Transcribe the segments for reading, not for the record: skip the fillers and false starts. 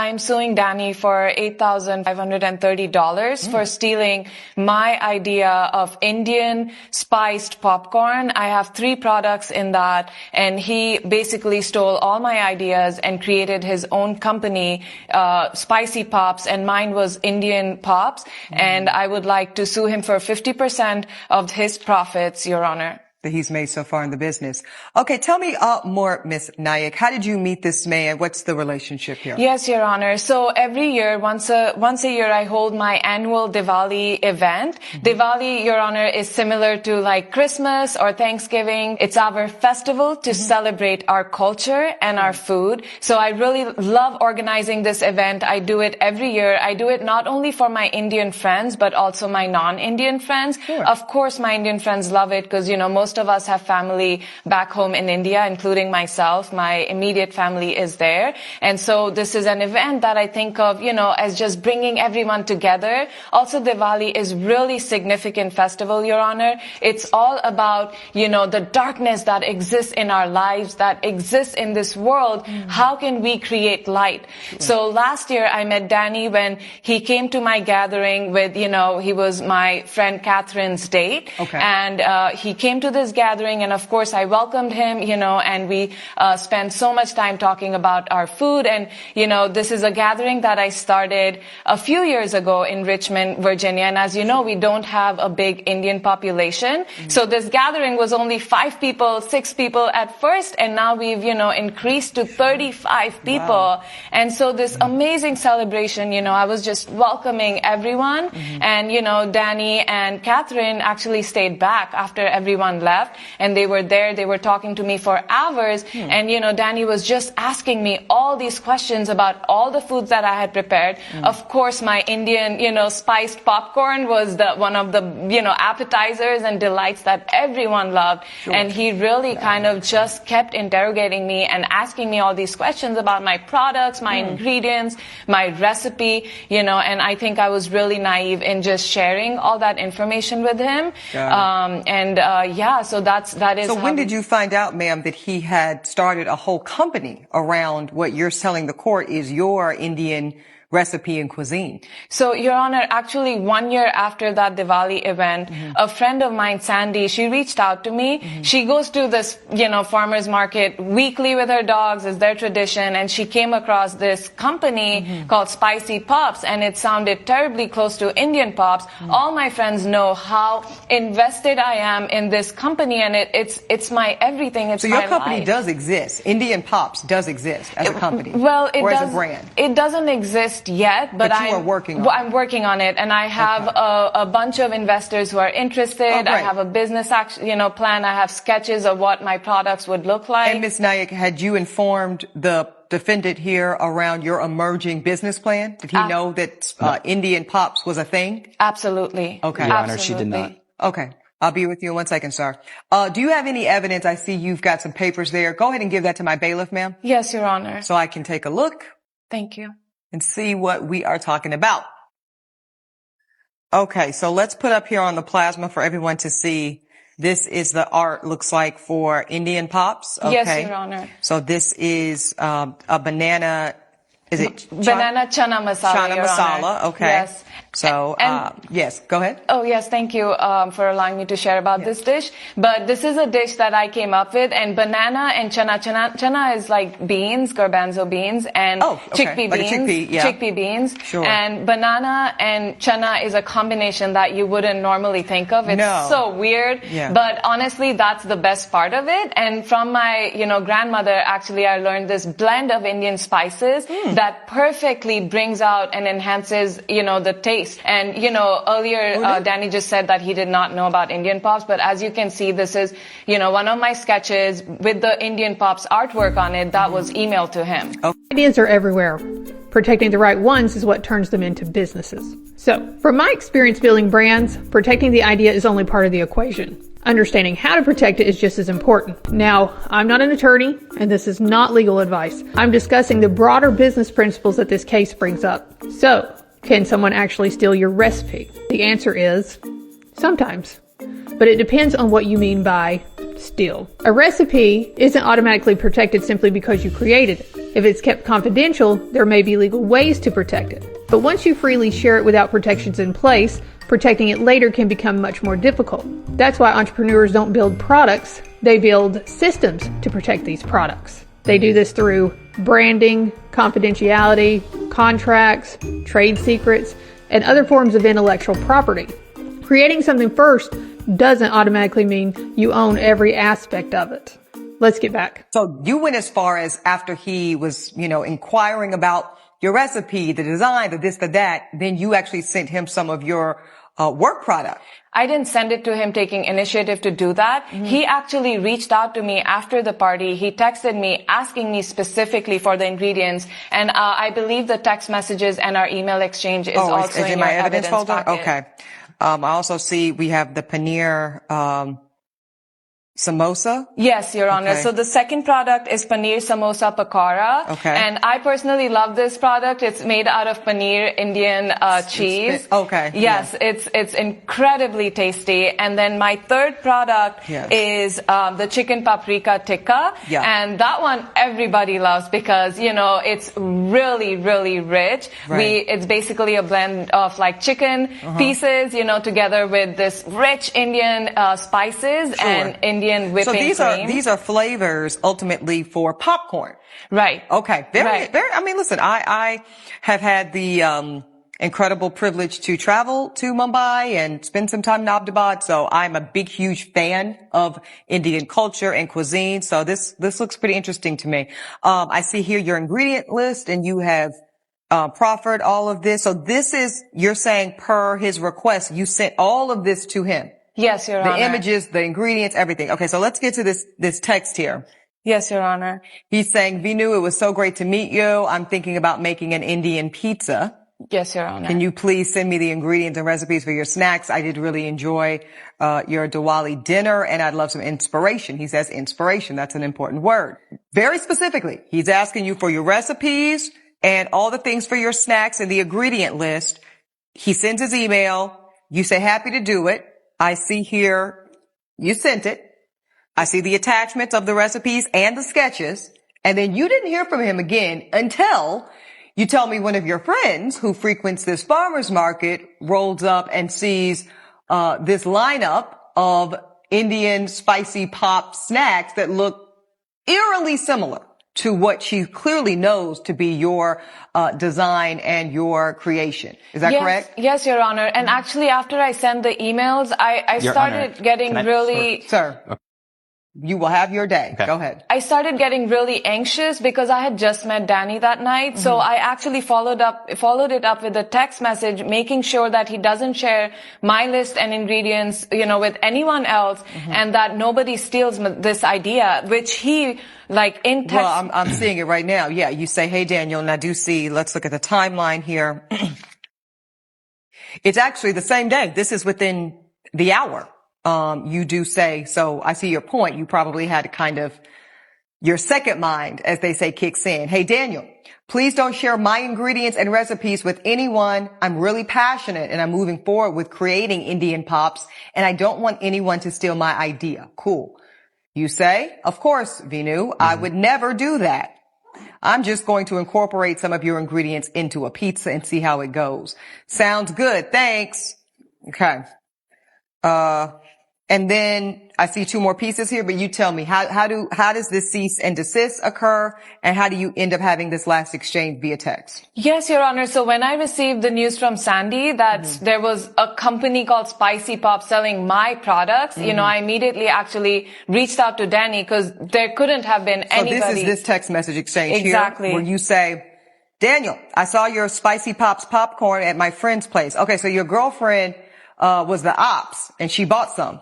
I'm suing Danny for $8,530 for stealing my idea of Indian spiced popcorn. I have 3 products in that, and he basically stole all my ideas and created his own company, Spicy Pops, and mine was Indian Pops. And I would like to sue him for 50% of his profits, Your Honor. That he's made so far in the business. Okay, tell me more, Ms. Naik. How did you meet this man? What's the relationship here? Yes, Your Honor. So every year, once a year, I hold my annual Diwali event. Diwali, Your Honor, is similar to like Christmas or Thanksgiving. It's our festival to celebrate our culture and our food. So I really love organizing this event. I do it every year. I do it not only for my Indian friends, but also my non-Indian friends. Sure. Of course, my Indian friends love it because, you know, most of us have family back home in India, including myself. My immediate family is there. And so this is an event that I think of, you know, as just bringing everyone together. Also, Diwali is really significant festival, Your Honor. It's all about, you know, the darkness that exists in our lives, that exists in this world. How can we create light? Sure. So last year I met Danny when he came to my gathering with, you know, he was my friend Catherine's date. Okay. And he came to this gathering, and of course I welcomed him, you know, and we spent so much time talking about our food. And, you know, this is a gathering that I started a few years ago in Richmond, Virginia. And as you know, we don't have a big Indian population. So this gathering was only 5 people, 6 people at first, and now we've, you know, increased to 35 people. Wow. And so this amazing celebration, you know, I was just welcoming everyone. And, you know, Danny and Catherine actually stayed back after everyone left, and they were there. They were talking to me for hours. And, you know, Danny was just asking me all these questions about all the foods that I had prepared. Of course, my Indian, you know, spiced popcorn was one of the, you know, appetizers and delights that everyone loved. Sure. And he really kind of just kept interrogating me and asking me all these questions about my products, my ingredients, my recipe, you know, and I think I was really naive in just sharing all that information with him. Yeah, so that is. So when did you find out, ma'am, that he had started a whole company around what you're telling the court is your Indian recipe and cuisine? So, Your Honor, actually 1 year after that Diwali event, a friend of mine, Sandy, she reached out to me. She goes to this, you know, farmer's market weekly with her dogs, is their tradition, and she came across this company called Spicy Pops, and it sounded terribly close to Indian Pops. All my friends know how invested I am in this company, and it's my everything. It's so my your company life. does exist. Indian Pops does exist as a company. Well, or as a brand. It doesn't exist yet, but you are working on I'm working on it, and I have a bunch of investors who are interested. I have a business plan. I have sketches of what my products would look like. And Ms. Naik, had you informed the defendant here around your emerging business plan? Did he know that Indian Pops was a thing? Absolutely. Okay. Your Honor, she did not. Okay. I'll be with you in 1 second, sir. Do you have any evidence? I see you've got some papers there. Go ahead and give that to my bailiff, ma'am. Yes, Your Honor. So I can take a look. Thank you. And see what we are talking about. Okay, so let's put up here on the plasma for everyone to see. This is the art, looks like, for Indian Pops. Okay. Yes, Your Honor. So this is a banana, is it? Banana chana masala, Chana Your masala, Honor. okay. Yes. So, yes, go ahead. Oh, yes, thank you for allowing me to share about this dish. But this is a dish that I came up with, and banana and chana is like beans, garbanzo beans, and chickpea like beans. Chickpea beans. Sure. And banana and chana is a combination that you wouldn't normally think of. It's so weird. Yeah. But honestly, that's the best part of it. And from my, grandmother, actually, I learned this blend of Indian spices that perfectly brings out and enhances, the taste. And, earlier, Danny just said that he did not know about Indian Pops, but as you can see, this is, one of my sketches with the Indian Pops artwork on it that was emailed to him. Ideas are everywhere. Protecting the right ones is what turns them into businesses. So, from my experience building brands, protecting the idea is only part of the equation. Understanding how to protect it is just as important. Now, I'm not an attorney, and this is not legal advice. I'm discussing the broader business principles that this case brings up. So, can someone actually steal your recipe? The answer is sometimes. But it depends on what you mean by still. A recipe isn't automatically protected simply because you created it. If it's kept confidential, there may be legal ways to protect it. But once you freely share it without protections in place, protecting it later can become much more difficult. That's why entrepreneurs don't build products, they build systems to protect these products. They do this through branding, confidentiality, contracts, trade secrets, and other forms of intellectual property. Creating something first doesn't automatically mean you own every aspect of it. Let's get back. So you went as far as after he was, inquiring about your recipe, the design, the this, the that, then you actually sent him some of your work product. I didn't send it to him taking initiative to do that. He actually reached out to me after the party. He texted me asking me specifically for the ingredients. And I believe the text messages and our email exchange is also in in my your evidence folder? packet. Okay. I also see we have the paneer samosa. Yes, Your Honor. Okay. So the second product is paneer samosa pakora. Okay. And I personally love this product. It's made out of paneer Indian cheese. Okay. Yes, Yeah. it's incredibly tasty. And then my third product is the chicken paprika tikka. Yeah. And that one everybody loves because, it's really, really rich. Right. It's basically a blend of like chicken pieces, together with this rich Indian spices and Indian whipping cream. So these are flavors ultimately for popcorn. Right. Okay. Very, I mean, listen, I have had the, incredible privilege to travel to Mumbai and spend some time in Ahmedabad. So I'm a big, huge fan of Indian culture and cuisine. So this looks pretty interesting to me. I see here your ingredient list and you have, proffered all of this. So you're saying per his request, you sent all of this to him. Yes, Your Honor. The images, the ingredients, everything. Okay, so let's get to this text here. Yes, Your Honor. He's saying, Vinu, it was so great to meet you. I'm thinking about making an Indian pizza. Yes, Your Honor. Can you please send me the ingredients and recipes for your snacks? I did really enjoy your Diwali dinner, and I'd love some inspiration. He says inspiration. That's an important word. Very specifically, he's asking you for your recipes and all the things for your snacks and the ingredient list. He sends his email. You say happy to do it. I see here you sent it. I see the attachments of the recipes and the sketches. And then you didn't hear from him again until you tell me one of your friends who frequents this farmer's market rolls up and sees this lineup of Indian spicy pop snacks that look eerily similar to what she clearly knows to be your design and your creation. Is that correct? Yes, Your Honor. And actually, after I sent the emails, I started getting really... Sir. Okay. You will have your day. Okay. Go ahead. I started getting really anxious because I had just met Danny that night. So I actually followed it up with a text message, making sure that he doesn't share my list and ingredients, with anyone else, and that nobody steals this idea, which he, in text. Well, I'm seeing it right now. Yeah. You say, hey, Daniel, and I do see, let's look at the timeline here. It's actually the same day. This is within the hour. You do say, so I see your point. You probably had kind of your second mind, as they say, kicks in. Hey, Daniel, please don't share my ingredients and recipes with anyone. I'm really passionate and I'm moving forward with creating Indian pops and I don't want anyone to steal my idea. Cool. You say, of course, Vinu, I would never do that. I'm just going to incorporate some of your ingredients into a pizza and see how it goes. Sounds good. Thanks. Okay. And then I see two more pieces here, but you tell me, how does this cease and desist occur? And how do you end up having this last exchange via text? Yes, Your Honor. So when I received the news from Sandy that there was a company called Spicy Pop selling my products, I immediately actually reached out to Danny because there couldn't have been anybody. So this is this text message exchange Exactly. here where you say, Daniel, I saw your Spicy Pops popcorn at my friend's place. Okay. So your girlfriend, was the ops and she bought some.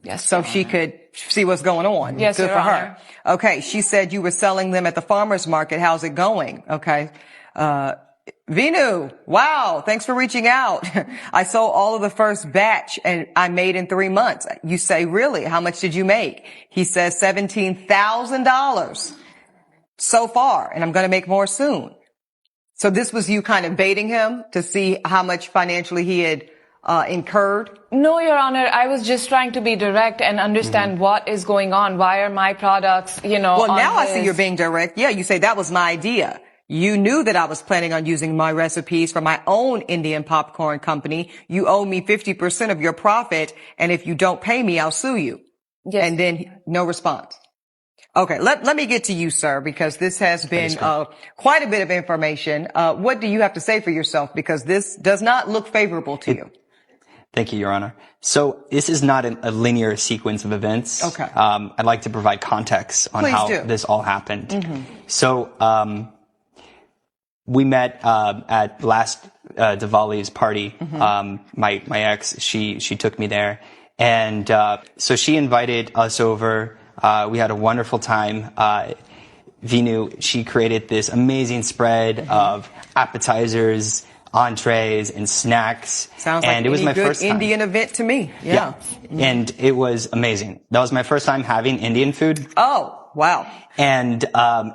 Yes. So she could see what's going on. Yes, good Your for Honor. her. Okay. She said you were selling them at the farmer's market. How's it going? Okay. Vinu, wow. Thanks for reaching out. I sold all of the first batch and I made in 3 months. You say, really? How much did you make? He says $17,000 so far and I'm going to make more soon. So this was you kind of baiting him to see how much financially he had incurred? No, Your Honor. I was just trying to be direct and understand what is going on. Why are my products, Well, on now I see his- you're being direct. Yeah, you say that was my idea. You knew that I was planning on using my recipes for my own Indian popcorn company. You owe me 50% of your profit, and if you don't pay me, I'll sue you. Yes. And then no response. Okay, let me get to you, sir, because this has been quite a bit of information. What do you have to say for yourself? Because this does not look favorable to you. Thank you, Your Honor. So this is not a linear sequence of events. Okay. I'd like to provide context on Please how do. this all happened. So we met at last Diwali's party. My ex, she took me there, and so she invited us over. We had a wonderful time. Vinu, she created this amazing spread of appetizers, entrees, and snacks. Sounds like and it was my good first time. Indian event to me. Yeah. And it was amazing. That was my first time having Indian food. Oh, wow. And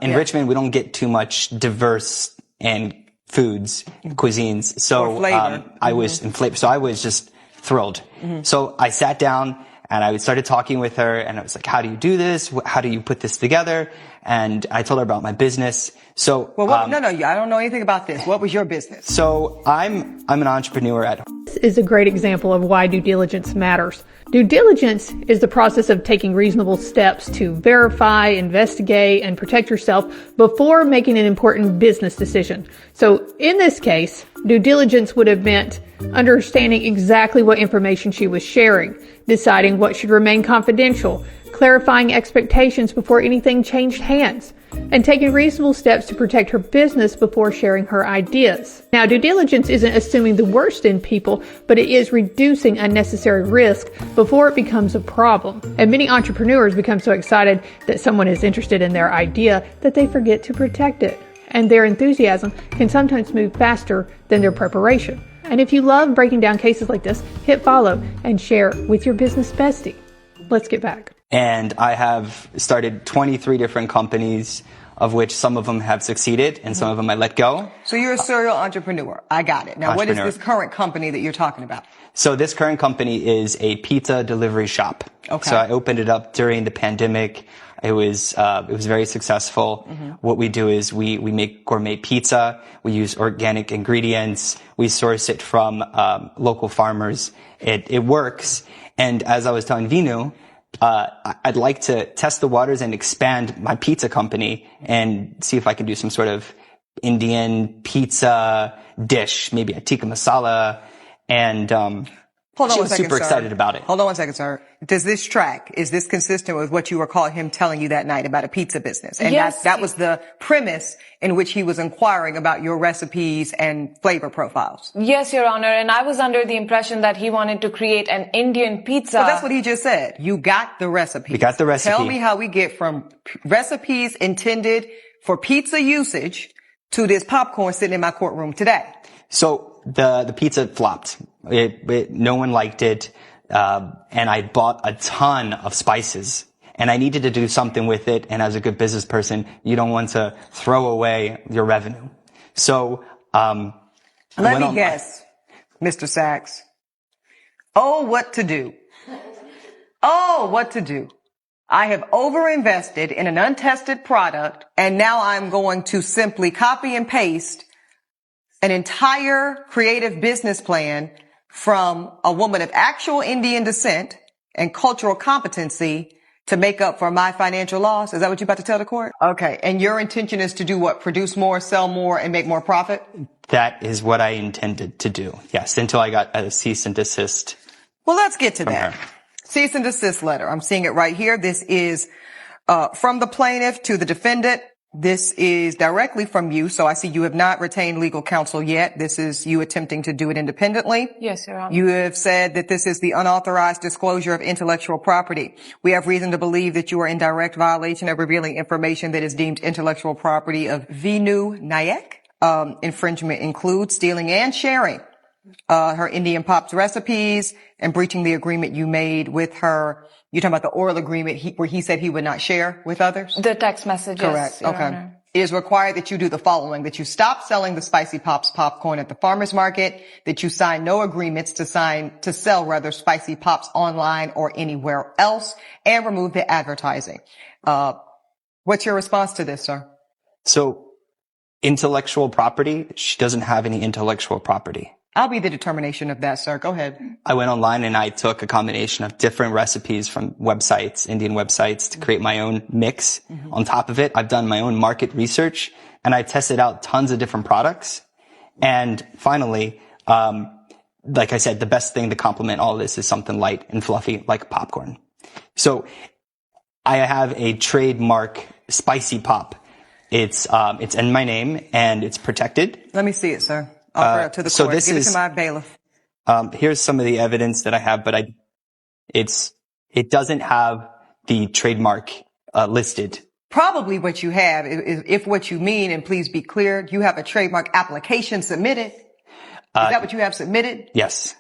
in Richmond, we don't get too much diverse and foods, cuisines. So Or flavor. I was in flavor. So I was just thrilled. So I sat down and I started talking with her, and I was like, "How do you do this? How do you put this together?" And I told her about my business. So Well, no, I don't know anything about this. What was your business? So I'm an entrepreneur at home. This is a great example of why due diligence matters. Due diligence is the process of taking reasonable steps to verify, investigate, and protect yourself before making an important business decision. So in this case, due diligence would have meant understanding exactly what information she was sharing, deciding what should remain confidential, clarifying expectations before anything changed hands, and taking reasonable steps to protect her business before sharing her ideas. Now, due diligence isn't assuming the worst in people, but it is reducing unnecessary risk before it becomes a problem. And many entrepreneurs become so excited that someone is interested in their idea that they forget to protect it. And their enthusiasm can sometimes move faster than their preparation. And if you love breaking down cases like this, hit follow and share with your business bestie. Let's get back. And I have started 23 different companies, of which some of them have succeeded and some of them I let go. So you're a serial entrepreneur. I got it. Now, what is Entrepreneur. this current company that you're talking about? So this current company is a pizza delivery shop. Okay. So I opened it up during the pandemic. It was very successful. What we do is we make gourmet pizza. We use organic ingredients. We source it from local farmers. It works. And as I was telling Vinu, I'd like to test the waters and expand my pizza company and see if I can do some sort of Indian pizza dish, maybe a tikka masala. And Hold on she one was second, super sir. excited about it. Hold on one second, sir. Does this track? Is this consistent with what you recall him telling you that night about a pizza business? And Yes. that was the premise in which he was inquiring about your recipes and flavor profiles. Yes, Your Honor. And I was under the impression that he wanted to create an Indian pizza. Well, that's what he just said. You got the recipe. We got the recipe. Tell me how we get from recipes intended for pizza usage to this popcorn sitting in my courtroom today. So the pizza flopped. No one liked it. And I bought a ton of spices and I needed to do something with it. And as a good business person, you don't want to throw away your revenue. So, Let me guess, Mr. Sachs. Oh, what to do. Oh, what to do. I have overinvested in an untested product, and now I'm going to simply copy and paste an entire creative business plan from a woman of actual Indian descent and cultural competency to make up for my financial loss. Is that what you're about to tell the court? Okay. And your intention is to do what? Produce more, sell more, and make more profit? That is what I intended to do. Yes, until I got a cease and desist. Well, let's get to that. her. Cease and desist letter. I'm seeing it right here. This is from the plaintiff to the defendant. This is directly from you. So I see you have not retained legal counsel yet. This is you attempting to do it independently. Yes, Your Honor. You have said that this is the unauthorized disclosure of intellectual property. We have reason to believe that you are in direct violation of revealing information that is deemed intellectual property of Vinu Nayak. Infringement includes stealing and sharing her Indian Pops recipes and breaching the agreement you made with her. You're talking about the oral agreement where he said he would not share with others? The text messages. Correct. Your Okay. Honor. it is required that you do the following: that you stop selling the Spicy Pops popcorn at the farmer's market, that you sign no agreements to sell Spicy Pops online or anywhere else, and remove the advertising. What's your response to this, sir? So, intellectual property, she doesn't have any intellectual property. I'll be the determination of that, sir. Go ahead. I went online and I took a combination of different recipes from websites, Indian websites, to create my own mix. On top of it, I've done my own market research and I tested out tons of different products. And finally, like I said, the best thing to complement all of this is something light and fluffy like popcorn. So I have a trademark Spicy Pop. It's in my name and it's protected. Let me see it, sir. Offer it to the court. So this Give is it to my bailiff. Here's some of the evidence that I have, but it doesn't have the trademark listed. Probably what you have, if what you mean, and please be clear, you have a trademark application submitted. Is that what you have submitted? Yes.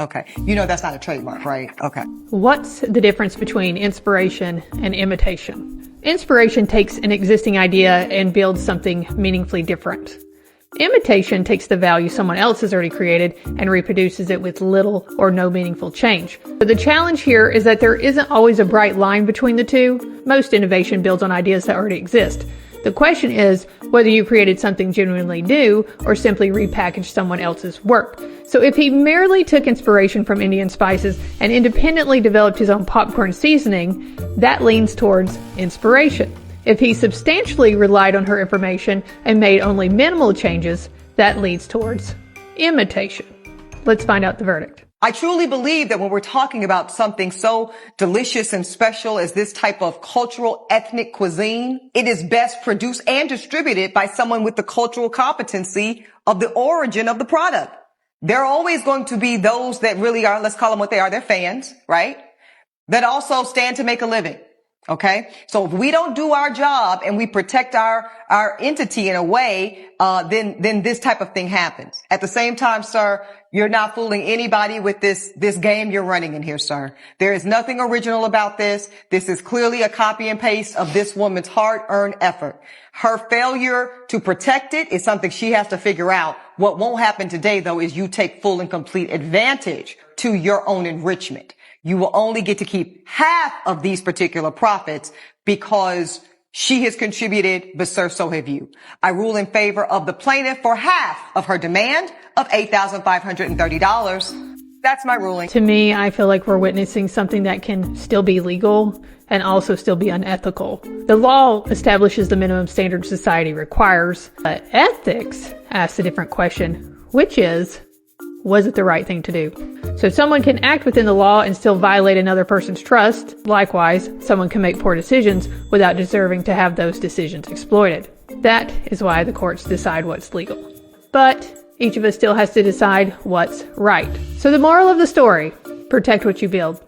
Okay. You know that's not a trademark, right? Okay. What's the difference between inspiration and imitation? Inspiration takes an existing idea and builds something meaningfully different. Imitation takes the value someone else has already created and reproduces it with little or no meaningful change. But the challenge here is that there isn't always a bright line between the two. Most innovation builds on ideas that already exist. The question is whether you created something genuinely new or simply repackaged someone else's work. So if he merely took inspiration from Indian spices and independently developed his own popcorn seasoning, that leans towards inspiration. If he substantially relied on her information and made only minimal changes, that leads towards imitation. Let's find out the verdict. I truly believe that when we're talking about something so delicious and special as this type of cultural ethnic cuisine, it is best produced and distributed by someone with the cultural competency of the origin of the product. There are always going to be those that really are, let's call them what they are, they're fans, right? That also stand to make a living. Okay. So if we don't do our job and we protect our entity in a way, then this type of thing happens. At the same time, sir, you're not fooling anybody with this game you're running in here, sir. There is nothing original about this. This is clearly a copy and paste of this woman's hard-earned effort. Her failure to protect it is something she has to figure out. What won't happen today, though, is you take full and complete advantage to your own enrichment. You will only get to keep half of these particular profits because she has contributed, but sir, so have you. I rule in favor of the plaintiff for half of her demand of $8,530. That's my ruling. To me, I feel like we're witnessing something that can still be legal and also still be unethical. The law establishes the minimum standard society requires, but ethics asks a different question, which is, was it the right thing to do? So someone can act within the law and still violate another person's trust. Likewise, someone can make poor decisions without deserving to have those decisions exploited. That is why the courts decide what's legal. But each of us still has to decide what's right. So the moral of the story, protect what you build.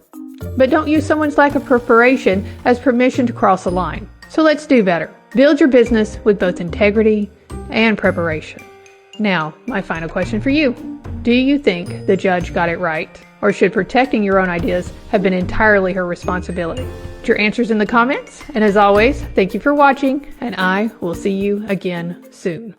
But don't use someone's lack of preparation as permission to cross a line. So let's do better. Build your business with both integrity and preparation. Now, my final question for you. Do you think the judge got it right? Or should protecting your own ideas have been entirely her responsibility? Put your answers in the comments. And as always, thank you for watching, and I will see you again soon.